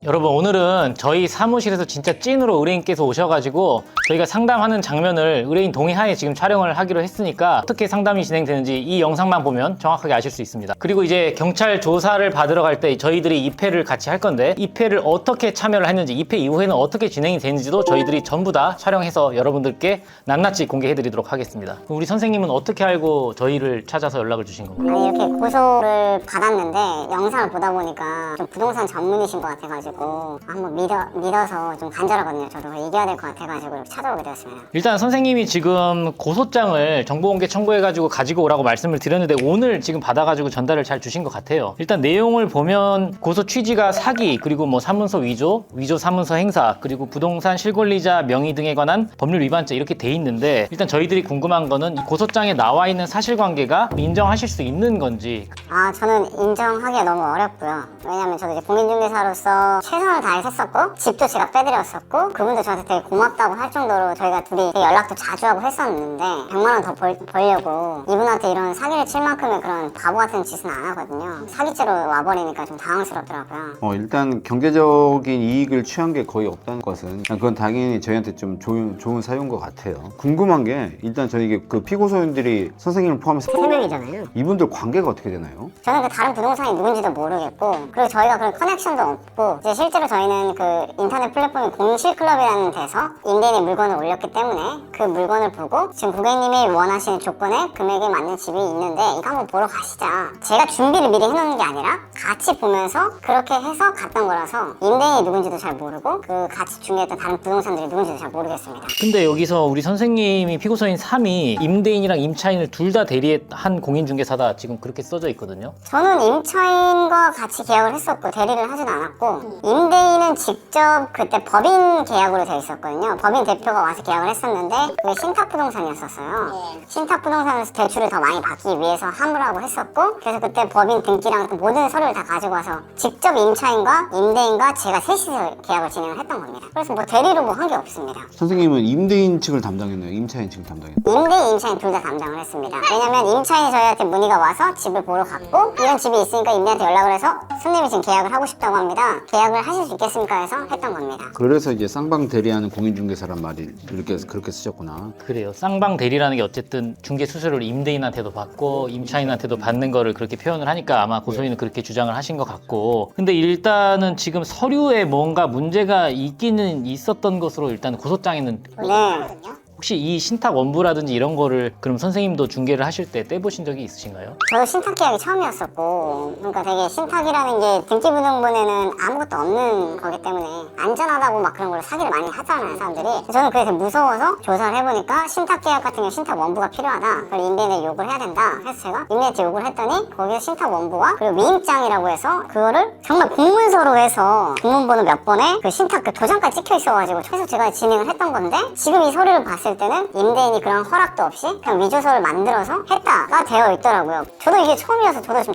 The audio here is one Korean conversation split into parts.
여러분, 오늘은 저희 사무실에서 진짜 찐으로 의뢰인께서 오셔가지고 저희가 상담하는 장면을 의뢰인 동의하에 지금 촬영을 하기로 했으니까 어떻게 상담이 진행되는지 이 영상만 보면 정확하게 아실 수 있습니다. 그리고 이제 경찰 조사를 받으러 갈 때 저희들이 입회를 같이 할 건데 입회를 어떻게 참여를 했는지, 입회 이후에는 어떻게 진행이 되는지도 저희들이 전부 다 촬영해서 여러분들께 낱낱이 공개해드리도록 하겠습니다. 우리 선생님은 어떻게 알고 저희를 찾아서 연락을 주신 건가요? 아니, 이렇게 고소를 받았는데 영상을 보다 보니까 좀 부동산 전문이신 것 같아가지고 한번 믿어서 좀 간절하거든요. 저도 이겨야 될 것 같아가지고 이렇게 찾아오게 되었습니다. 일단 선생님이 지금 고소장을 정보공개 청구해가지고 가지고 오라고 말씀을 드렸는데 오늘 지금 받아가지고 전달을 잘 주신 것 같아요. 일단 내용을 보면 고소 취지가 사기, 그리고 뭐 사문서 위조 사문서 행사, 그리고 부동산 실권리자 명의 등에 관한 법률 위반죄 이렇게 돼 있는데, 일단 저희들이 궁금한 거는 이 고소장에 나와 있는 사실관계가 인정하실 수 있는 건지. 저는 인정하기가 너무 어렵고요. 왜냐면 저도 이제 공인중개사로서 최선을 다해서 했었고 집도 제가 빼드렸었고 그분도 저한테 되게 고맙다고 할 정도로 저희가 둘이 되게 연락도 자주 하고 했었는데 100만 원 더 벌려고 이분한테 이런 사기를 칠 만큼의 그런 바보 같은 짓은 안 하거든요. 사기죄로 와버리니까 좀 당황스럽더라고요. 일단 경제적인 이익을 취한 게 거의 없다는 것은 그건 당연히 저희한테 좀 좋은 사유인 것 같아요. 궁금한 게 일단 저희 그 피고소인들이 선생님을 포함해서 3명이잖아요. 이분들 관계가 어떻게 되나요? 저는 그 다른 부동산이 누군지도 모르겠고, 그리고 저희가 그런 커넥션도 없고, 이제 실제로 저희는 그 인터넷 플랫폼인 공실클럽이라는 데서 임대인의 물건을 올렸기 때문에 그 물건을 보고 지금 고객님이 원하시는 조건에 금액에 맞는 집이 있는데 이거 한번 보러 가시자. 제가 준비를 미리 해놓는 게 아니라 같이 보면서 그렇게 해서 갔던 거라서 임대인이 누군지도 잘 모르고 그 같이 중개했던 다른 부동산들이 누군지도 잘 모르겠습니다. 근데 여기서 우리 선생님이 피고소인 3이 임대인이랑 임차인을 둘 다 대리한 공인중개사다 지금 그렇게 써져 있거든요. 저는 임차인과 같이 계약을 했었고 대리를 하진 않았고, 임대인은 직접 그때 법인 계약으로 돼 있었거든요. 법인 대표가 와서 계약을 했었는데 그게 신탁부동산이었었어요. 신탁부동산에서 대출을 더 많이 받기 위해서 함부라고 했었고, 그래서 그때 법인 등기랑 모든 서류를 다 가지고 와서 직접 임차인과 임대인과 제가 셋이서 계약을 진행을 했던 겁니다. 그래서 뭐 대리로 뭐 한 게 없습니다. 선생님은 임대인 측을 담당했나요? 임차인 측을 담당했나요? 임대인, 임차인 둘 다 담당을 했습니다. 왜냐면 임차인이 저희한테 문의가 와서 집을 보러 갔고 이런 집이 있으니까 임대인한테 연락을 해서 손님이 지금 계약을 하고 싶다고 합니다. 계약을 하실 수 있겠습니까 해서 했던 겁니다. 그래서 이제 쌍방 대리하는 공인중개사란 말이 그렇게 쓰셨구나. 그래요. 쌍방 대리라는 게 어쨌든 중개 수수료를 임대인한테도 받고 임차인한테도 받는 거를 그렇게 표현을 하니까 아마 고소인은 그렇게 주장을 하신 것 같고, 근데 일단은 지금 서류에 뭔가 문제가 있기는 있었던 것으로 일단 고소장에는 네. 혹시 이 신탁 원부라든지 이런 거를 그럼 선생님도 중개를 하실 때 떼보신 적이 있으신가요? 저도 신탁 계약이 처음이었었고, 그러니까 되게 신탁이라는 게 등기부등본에는 아무것도 없는 거기 때문에 안전하다고 막 그런 걸로 사기를 많이 하잖아요, 사람들이. 저는 그래서 무서워서 조사를 해보니까 신탁 계약 같은 경우 신탁 원부가 필요하다. 그걸 임대인에 요구를 해야 된다. 해서 제가 임대인한테 요구를 했더니 거기서 신탁 원부와 그리고 위임장이라고 해서 그거를 정말 공문서로 해서 공문번호 몇 번에 그 신탁 그 도장까지 찍혀 있어가지고 그래서 제가 진행을 했던 건데, 지금 이 서류를 봤을 때는 임대인이 그런 허락도 없이 그냥 위조서를 만들어서 했다가 되어 있더라고요. 저도 이게 처음이어서 저도 좀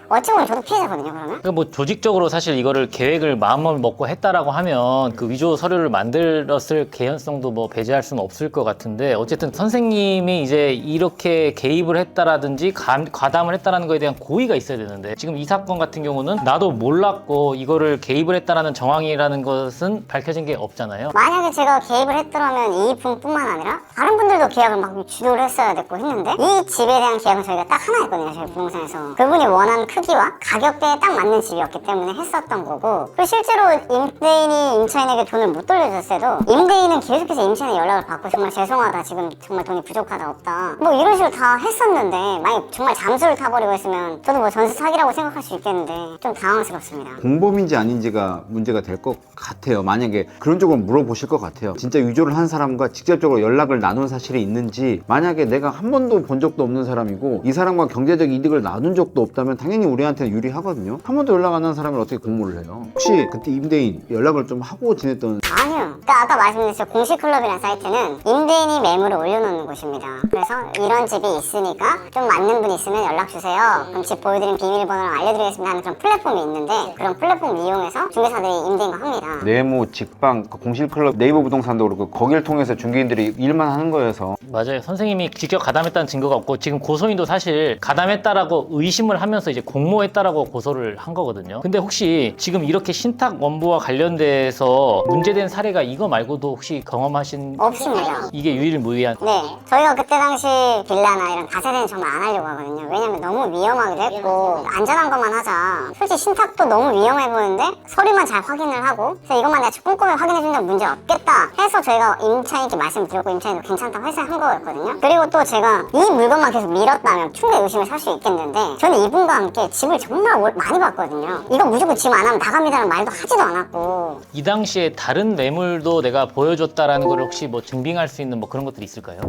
어찌 보면 저도 피해자거든요, 그러면. 그러니까 뭐 조직적으로 사실 이거를 계획을 마음을 먹고 했다라고 하면 그 위조 서류를 만들었을 개연성도 뭐 배제할 수는 없을 것 같은데, 어쨌든 선생님이 이제 이렇게 개입을 했다라든지 과담을 했다라는 거에 대한 고의가 있어야 되는데, 지금 이 사건 같은 경우는 나도 몰랐고 이거를 개입을 했다라는 정황이라는 것은 밝혀진 게 없잖아요. 만약에 제가 개입을 했더라면 이 분뿐만 아니라 다른 분들도 계약을 막 주도를 했어야 됐고 했는데, 이 집에 대한 계약은 저희가 딱 하나 했거든요, 저희 부동산에서. 그분이 원하는 크기와 가격대에 딱 맞는 집이었기 때문에 했었던 거고, 그리고 실제로 임대인이 임차인에게 돈을 못 돌려줬어도 임대인은 계속해서 임차인의 연락을 받고 정말 죄송하다, 지금 정말 돈이 부족하다, 없다 뭐 이런 식으로 다 했었는데, 만약 정말 잠수를 타버리고 했으면 저도 뭐 전수 사기라고 생각할 수 있겠는데 좀 당황스럽습니다. 공범인지 아닌지가 문제가 될 것 같아요. 만약에 그런 쪽으로 물어보실 것 같아요. 진짜 위조를 한 사람과 직접적으로 연락을 나눈 사실이 있는지. 만약에 내가 한 번도 본 적도 없는 사람이고 이 사람과 경제적 이득을 나눈 적도 없다면 당연히 우리한테는 유리하거든요. 한 번도 연락 안 한 사람을 어떻게 공모를 해요? 혹시 그때 임대인 연락을 좀 하고 지냈던? 아니요. 그러니까 아까 말씀드렸죠, 공실클럽이라는 사이트는 임대인이 매물을 올려놓는 곳입니다. 그래서 이런 집이 있으니까 좀 맞는 분 있으면 연락주세요. 그럼 집 보여드린 비밀번호를 알려드리겠습니다 하는 그런 플랫폼이 있는데, 그런 플랫폼을 이용해서 중개사들이 임대인과 합니다. 네모, 직방, 공실클럽, 네이버 부동산도 그렇고 거기를 통해서 중개인들이 일만 하는 거여서. 맞아요. 선생님이 직접 가담했다는 증거가 없고 지금 고소인도 사실 가담했다라고 의심을 하면서 이제 공모했다라고 고소를 한 거거든요. 근데 혹시 지금 이렇게 신탁 원부와 관련돼서 문제된 사례가 이거 말고도 혹시 경험하신 없습니다. 이게 유일무이한 네, 저희가 그때 당시 빌라나 이런 다세대는 정말 안 하려고 하거든요. 왜냐면 너무 위험하기도 했고 안전한 것만 하자. 솔직히 신탁도 너무 위험해 보이는데 서류만 잘 확인을 하고 그래서 이것만 내가 꼼꼼히 확인해 준다면 문제 없겠다 해서 저희가 임차인께 말씀드렸고 임차인도 괜찮다고 해서 한 거였거든요. 그리고 또 제가 이 물건만 계속 밀었다면 충분히 의심을 살 수 있겠는데 저는 이분과 함께 집을 정말 많이 봤거든요. 이거 무조건 지금 안 하면 나갑니다라는 말도 하지도 않았고. 이 당시에 다른 매물도 내가 보여줬다라는 걸 혹시 뭐 증빙할 수 있는 뭐 그런 것들이 있을까요?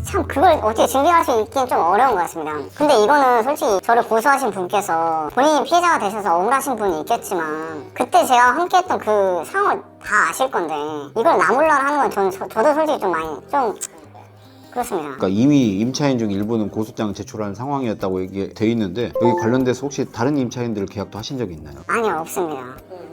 참 그걸 어떻게 증빙할 수 있기는 좀 어려운 것 같습니다. 근데 이거는 솔직히 저를 고소하신 분께서 본인이 피해자가 되셔서 억울하신 분이 있겠지만 그때 제가 함께했던 그 상황을 다 아실 건데 이걸 나 몰라라 하는 건 저도 솔직히 좀 많이 좀 그렇습니다. 그러니까 이미 임차인 중 일부는 고소장 제출한 상황이었다고 얘기돼 있는데 여기 관련돼서 혹시 다른 임차인들 계약도 하신 적이 있나요? 아니요, 없습니다.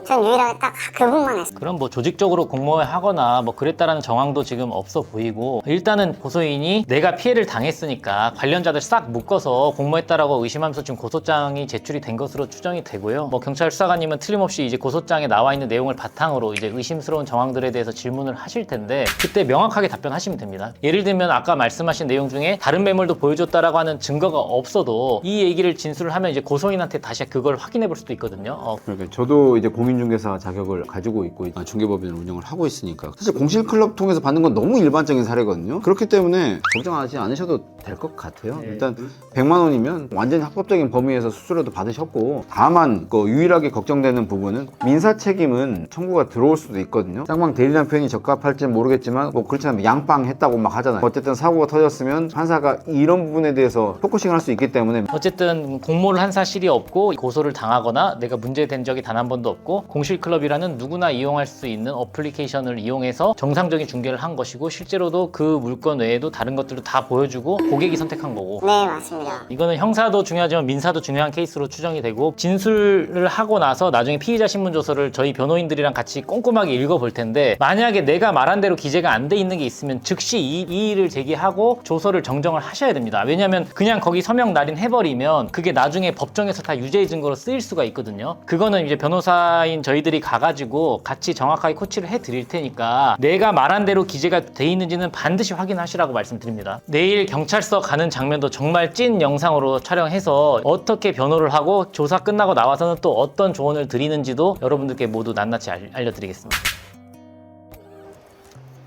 전 유일하게 딱 그분만 했어요. 그럼 뭐 조직적으로 공모하거나 뭐 그랬다라는 정황도 지금 없어 보이고 일단은 고소인이 내가 피해를 당했으니까 관련자들 싹 묶어서 공모했다라고 의심하면서 지금 고소장이 제출이 된 것으로 추정이 되고요. 뭐 경찰 수사관님은 틀림없이 이제 고소장에 나와 있는 내용을 바탕으로 이제 의심스러운 정황들에 대해서 질문을 하실 텐데 그때 명확하게 답변하시면 됩니다. 예를 들면 아까 말씀하신 내용 중에 다른 매물도 보여줬다라고 하는 증거가 없어도 이 얘기를 진술을 하면 이제 고소인한테 다시 그걸 확인해 볼 수도 있거든요. 그러니까 저도 이제 공인중개사 자격을 가지고 있고 중개법인을 운영을 하고 있으니까 사실 공실클럽 통해서 받는 건 너무 일반적인 사례거든요. 그렇기 때문에 걱정하지 않으셔도 될 것 같아요. 일단 100만 원이면 완전히 합법적인 범위에서 수수료도 받으셨고 다만 유일하게 걱정되는 부분은 민사 책임은 청구가 들어올 수도 있거든요. 쌍방 대리란 표현이 적합할지는 모르겠지만 뭐 그렇지 않으면 양빵했다고 막 하잖아요. 어쨌든 사고가 터졌으면 판사가 이런 부분에 대해서 포커싱을 할 수 있기 때문에 어쨌든 공모를 한 사실이 없고 고소를 당하거나 내가 문제된 적이 단 한 번도 없고 공실클럽이라는 누구나 이용할 수 있는 어플리케이션을 이용해서 정상적인 중개를 한 것이고 실제로도 그 물건 외에도 다른 것들도 다 보여주고 고객이 선택한 거고 네, 맞습니다. 이거는 형사도 중요하지만 민사도 중요한 케이스로 추정이 되고 진술을 하고 나서 나중에 피의자 신문조서를 저희 변호인들이랑 같이 꼼꼼하게 읽어볼 텐데 만약에 내가 말한 대로 기재가 안 돼 있는 게 있으면 즉시 이의를 제기하고 조서를 정정을 하셔야 됩니다. 왜냐하면 그냥 거기 서명 날인해버리면 그게 나중에 법정에서 다 유죄의 증거로 쓰일 수가 있거든요. 그거는 이제 변호사인 저희들이 가가지고 같이 정확하게 코치를 해드릴 테니까 내가 말한 대로 기재가 돼 있는지는 반드시 확인하시라고 말씀드립니다. 내일 경찰서 가는 장면도 정말 찐 영상으로 촬영해서 어떻게 변호를 하고 조사 끝나고 나와서는 또 어떤 조언을 드리는지도 여러분들께 모두 낱낱이 알려드리겠습니다.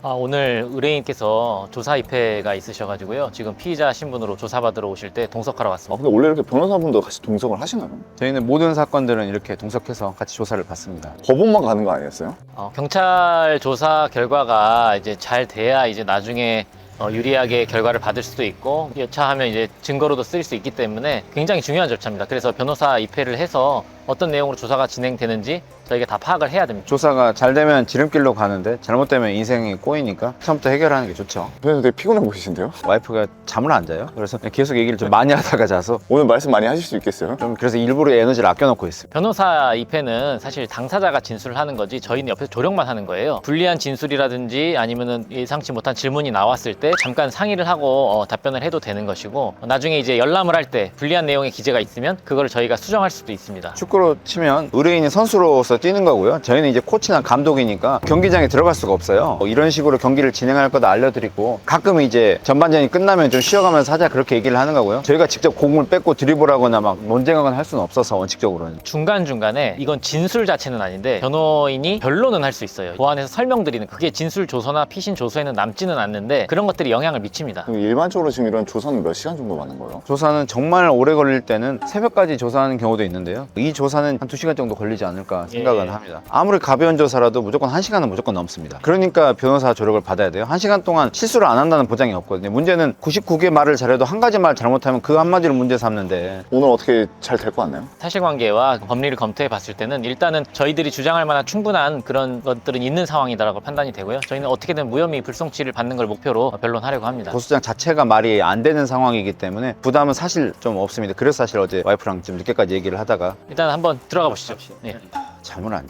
오늘 의뢰인께서 조사 입회가 있으셔가지고요. 지금 피의자 신분으로 조사받으러 오실 때 동석하러 왔습니다. 근데 원래 이렇게 변호사분도 같이 동석을 하시나요? 저희는 모든 사건들은 이렇게 동석해서 같이 조사를 받습니다. 법원만 가는 거 아니었어요? 경찰 조사 결과가 이제 잘 돼야 이제 나중에 유리하게 결과를 받을 수도 있고 여차하면 이제 증거로도 쓰일 수 있기 때문에 굉장히 중요한 절차입니다. 그래서 변호사 입회를 해서 어떤 내용으로 조사가 진행되는지 저희가 다 파악을 해야 됩니다. 조사가 잘 되면 지름길로 가는데 잘못되면 인생이 꼬이니까 처음부터 해결하는 게 좋죠. 선생님 되게 피곤해 보이신데요? 와이프가 잠을 안 자요. 그래서 계속 얘기를 좀 많이 하다가 자서 오늘 말씀 많이 하실 수 있겠어요? 좀 그래서 일부러 에너지를 아껴놓고 있습니다. 변호사 입회는 사실 당사자가 진술을 하는 거지 저희는 옆에서 조력만 하는 거예요. 불리한 진술이라든지 아니면은 예상치 못한 질문이 나왔을 때 잠깐 상의를 하고 답변을 해도 되는 것이고 나중에 이제 열람을 할 때 불리한 내용의 기재가 있으면 그걸 저희가 수정할 수도 있습니다. 축구로 치면 의뢰인이 선수로서 뛰는 거고요. 저희는 이제 코치나 감독이니까 경기장에 들어갈 수가 없어요. 이런 식으로 경기를 진행할 거다 알려드리고 가끔 이제 전반전이 끝나면 좀 쉬어가면서 하자 그렇게 얘기를 하는 거고요. 저희가 직접 공을 뺏고 드리블하거나 막 논쟁하거나 할 수는 없어서 원칙적으로는. 중간중간에 이건 진술 자체는 아닌데 변호인이 변론은 할 수 있어요. 보안에서 설명드리는 그게 진술 조서나 피신 조서에는 남지는 않는데 그런 것들이 영향을 미칩니다. 그럼 일반적으로 지금 이런 조사는 몇 시간 정도 받는 거예요? 조사는 정말 오래 걸릴 때는 새벽까지 조사하는 경우도 있는데요. 이 조사는 한 2시간 정도 걸리지 않을까 생각은 합니다. 아무리 가벼운 조사라도 무조건 1시간은 무조건 넘습니다. 그러니까 변호사 조력을 받아야 돼요. 1시간 동안 실수를 안 한다는 보장이 없거든요. 문제는 99개 말을 잘해도 한 가지 말 잘못하면 그 한마디로 문제 삼는데 오늘 어떻게 잘 될 것 같나요? 사실관계와 법리를 검토해 봤을 때는 일단은 저희들이 주장할 만한 충분한 그런 것들은 있는 상황이다라고 판단이 되고요. 저희는 어떻게든 무혐의 불송치를 받는 걸 목표로 변론하려고 합니다. 고소장 자체가 말이 안 되는 상황이기 때문에 부담은 사실 좀 없습니다. 그래서 사실 어제 와이프랑 좀 늦게까지 얘기를 하다가 일단 한번 들어가 보시죠. 네. 잠을 안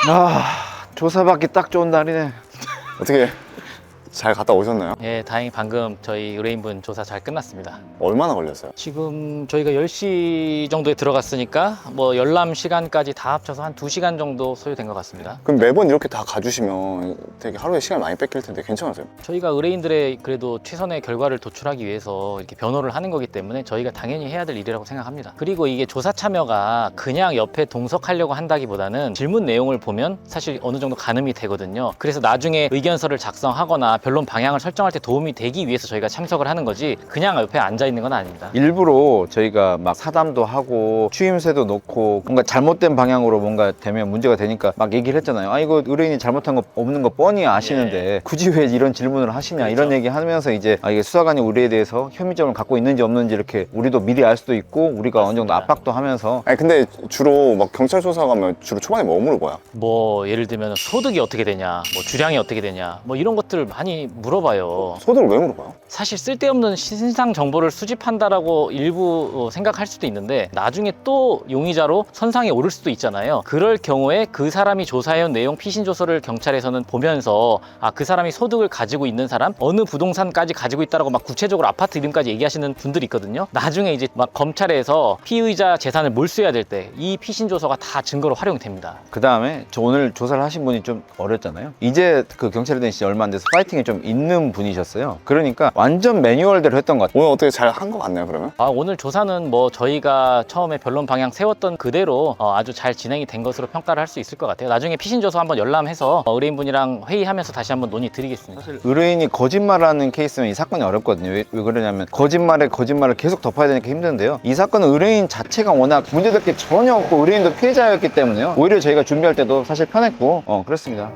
자. 조사받기 딱 좋은 날이네. 어떻게 잘 갔다 오셨나요? 예, 다행히 방금 저희 의뢰인분 조사 잘 끝났습니다. 얼마나 걸렸어요? 지금 저희가 10시 정도에 들어갔으니까 뭐 열람 시간까지 다 합쳐서 한 2시간 정도 소요된 것 같습니다. 그럼 매번 이렇게 다 가주시면 되게 하루에 시간 많이 뺏길 텐데 괜찮으세요? 저희가 의뢰인들의 그래도 최선의 결과를 도출하기 위해서 이렇게 변호를 하는 거기 때문에 저희가 당연히 해야 될 일이라고 생각합니다. 그리고 이게 조사 참여가 그냥 옆에 동석하려고 한다기보다는 질문 내용을 보면 사실 어느 정도 가늠이 되거든요. 그래서 나중에 의견서를 작성하거나 변론 방향을 설정할 때 도움이 되기 위해서 저희가 참석을 하는 거지 그냥 옆에 앉아 있는 건 아닙니다. 일부러 저희가 막 사담도 하고 추임새도 넣고 뭔가 잘못된 방향으로 뭔가 되면 문제가 되니까 막 얘기를 했잖아요. 아 이거 의뢰인이 잘못한 거 없는 거 뻔히 아시는데 굳이 왜 이런 질문을 하시냐 이런 얘기 하면서 이제 아 이게 수사관이 우리에 대해서 혐의점을 갖고 있는지 없는지 이렇게 우리도 미리 알 수도 있고 우리가 어느 정도 압박도 하면서 아니 근데 주로 막 경찰 조사 가면 주로 초반에 뭐 물어봐요? 뭐 예를 들면 소득이 어떻게 되냐, 뭐 주량이 어떻게 되냐, 뭐 이런 것들 많이 물어봐요. 소득을 왜 물어봐요? 사실 쓸데없는 신상 정보를 수집한다라고 일부 생각할 수도 있는데 나중에 또 용의자로 선상에 오를 수도 있잖아요. 그럴 경우에 그 사람이 조사해온 내용 피신 조서를 경찰에서는 보면서 아, 그 사람이 소득을 가지고 있는 사람 어느 부동산까지 가지고 있다라고 막 구체적으로 아파트 이름까지 얘기하시는 분들이 있거든요. 나중에 이제 막 검찰에서 피의자 재산을 몰수해야 될 때 이 피신 조서가 다 증거로 활용이 됩니다. 그 다음에 저 오늘 조사를 하신 분이 좀 어렸잖아요. 이제 그 경찰에 된 지 얼마 안 돼서 파이팅이 좀 있는 분이셨어요. 그러니까 완전 매뉴얼대로 했던 것 같아요. 오늘 어떻게 잘 한 거 맞나요 그러면? 아, 오늘 조사는 뭐 저희가 처음에 변론 방향 세웠던 그대로 아주 잘 진행이 된 것으로 평가를 할 수 있을 것 같아요. 나중에 피신 조서 한번 열람해서 의뢰인분이랑 회의하면서 다시 한번 논의 드리겠습니다. 의뢰인이 거짓말하는 케이스면 이 사건이 어렵거든요. 왜 그러냐면 거짓말에 거짓말을 계속 덮어야 되니까 힘든데요. 이 사건은 의뢰인 자체가 워낙 문제될 게 전혀 없고 의뢰인도 피해자였기 때문에요. 오히려 저희가 준비할 때도 사실 편했고 그렇습니다.